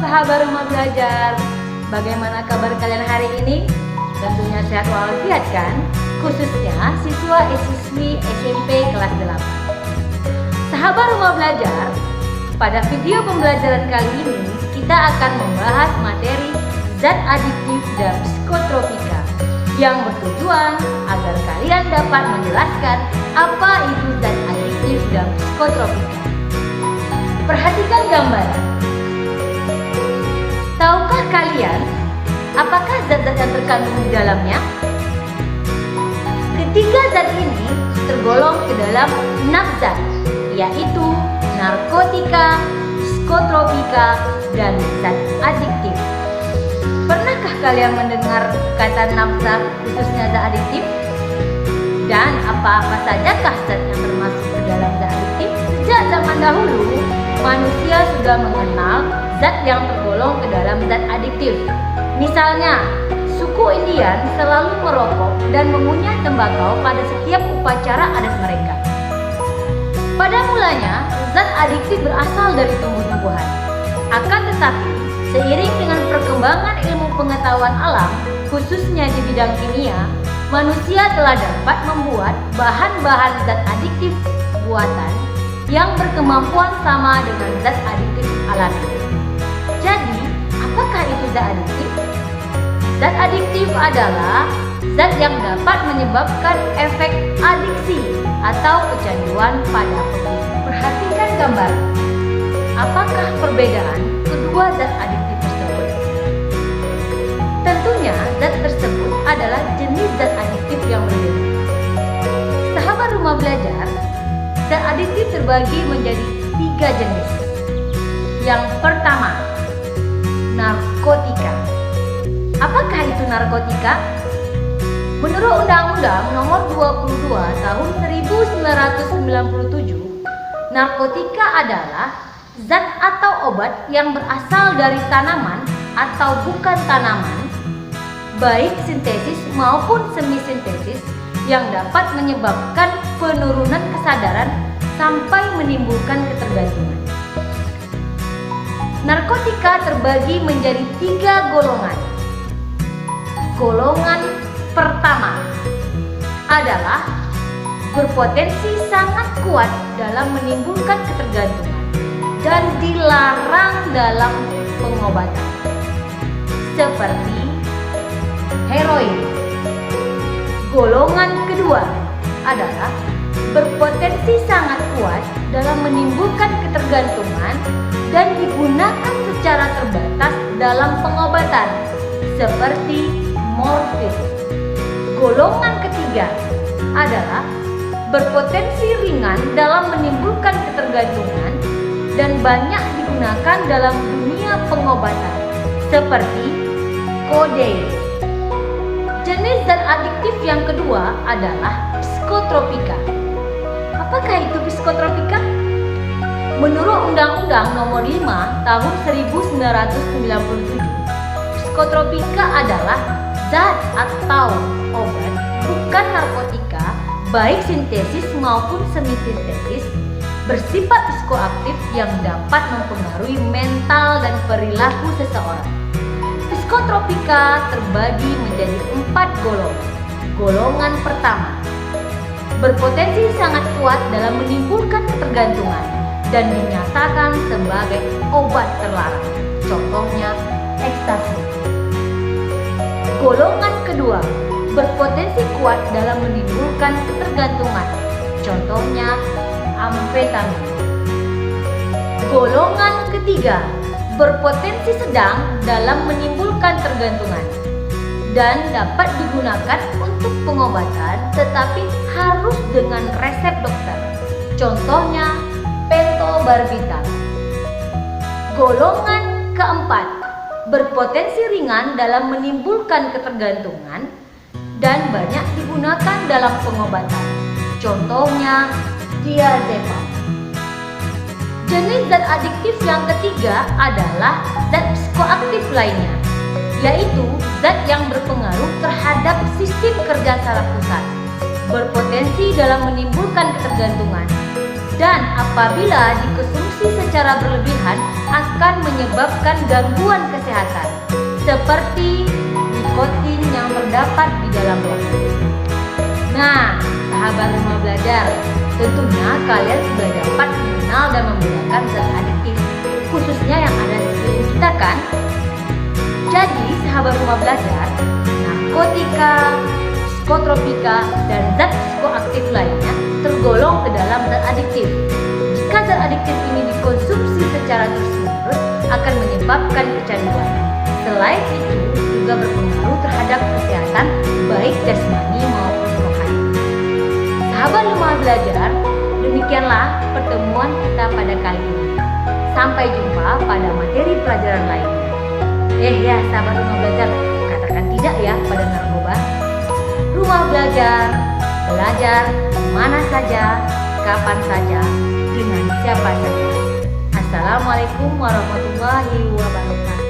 sahabat rumah belajar, bagaimana kabar kalian hari ini? Tentunya sehat walafiat kan? Khususnya siswa-siswi SMP kelas 8. Sahabat rumah belajar, pada video pembelajaran kali ini kita akan membahas materi zat adiktif dan psikotropika yang bertujuan agar kalian dapat menjelaskan apa itu zat adiktif dan psikotropika. Perhatikan gambaran. Tahukah kalian apakah zat-zat yang terkandung di dalamnya? Ketiga zat ini tergolong ke dalam 6 zat, yaitu narkotika, psikotropika, dan zat adiktif. Pernahkah kalian mendengar kata nafsa khususnya zat adiktif? Dan apa-apa sajakah zat yang termasuk ke dalam zat adiktif? Sejak zaman dahulu, manusia sudah mengenal zat yang tergolong ke dalam zat adiktif. Misalnya, suku Indian selalu merokok dan mengunyah tembakau pada setiap upacara adat mereka. Pada mulanya, zat adiktif berasal dari tumbuh-tumbuhan. Akan tetapi, seiring dengan perkembangan ilmu pengetahuan alam, khususnya di bidang kimia, manusia telah dapat membuat bahan-bahan zat adiktif buatan yang berkemampuan sama dengan zat adiktif alami. Jadi, apakah itu zat adiktif? Zat adiktif adalah zat yang dapat menyebabkan efek adiksi atau kecanduan pada pengguna. Perhatikan gambar. Apakah perbedaan kedua zat adiktif tersebut? Tentunya zat tersebut adalah jenis zat adiktif yang berbeda. Sahabat rumah belajar, zat adiktif terbagi menjadi 3 jenis. Yang pertama, narkotika. Apakah itu narkotika? Menurut Undang-Undang Nomor 22 Tahun 1997, narkotika adalah zat atau obat yang berasal dari tanaman atau bukan tanaman, baik sintesis maupun semi-sintesis, yang dapat menyebabkan penurunan kesadaran sampai menimbulkan ketergantungan. Narkotika terbagi menjadi 3 golongan. Golongan pertama adalah berpotensi sangat kuat dalam menimbulkan ketergantungan dan dilarang dalam pengobatan, seperti heroin. Golongan kedua adalah berpotensi sangat kuat dalam menimbulkan ketergantungan dan digunakan secara terbatas dalam pengobatan, seperti morfin. Golongan ketiga adalah berpotensi ringan dalam menimbulkan ketergantungan dan banyak digunakan dalam dunia pengobatan, seperti kodein. Jenis zat adiktif yang kedua adalah psikotropika. Apakah itu psikotropika? Menurut Undang-Undang Nomor 5 Tahun 1997, psikotropika adalah zat atau obat bukan narkotika, baik sintesis maupun semi-sintesis, bersifat psikoaktif yang dapat mempengaruhi mental dan perilaku seseorang. Psikotropika terbagi menjadi 4 golongan. Golongan pertama, berpotensi sangat kuat dalam menimbulkan ketergantungan dan dinyatakan sebagai obat terlarang. Contohnya, ekstasi. Golongan kedua, berpotensi kuat dalam menimbulkan ketergantungan. Contohnya, amfetamin. Golongan ketiga, berpotensi sedang dalam menimbulkan ketergantungan dan dapat digunakan untuk pengobatan tetapi harus dengan resep dokter. Contohnya, pentobarbital. Golongan keempat, berpotensi ringan dalam menimbulkan ketergantungan dan banyak digunakan dalam pengobatan. Contohnya, diazepam. Jenis zat adiktif yang ketiga adalah zat psikoaktif lainnya, yaitu zat yang berpengaruh terhadap sistem kerja saraf pusat, berpotensi dalam menimbulkan ketergantungan, dan apabila dikonsumsi secara berlebihan akan menyebabkan gangguan kesehatan seperti nikotin yang terdapat di dalam rokok. Nah, sahabat rumah belajar, tentunya kalian sudah dapat mengenal dan membedakan zat adiktif, khususnya yang ada di sekeliling kita kan? Jadi, sahabat rumah belajar, narkotika, psikotropika, dan zat psikoaktif lainnya tergolong ke dalam zat adiktif. Jika zat adiktif ini dikonsumsi secara terus-menerus akan menyebabkan kecanduan. Selain itu, juga berpengaruh terhadap kesehatan baik jasmani maupun rohani. Sahabat rumah belajar, demikianlah pertemuan kita pada kali ini. Sampai jumpa pada materi pelajaran lainnya. Ya sahabat rumah belajar, katakan tidak ya pada narkoba. Rumah belajar, belajar mana saja, kapan saja, dengan siapa saja. Assalamualaikum warahmatullahi wabarakatuh.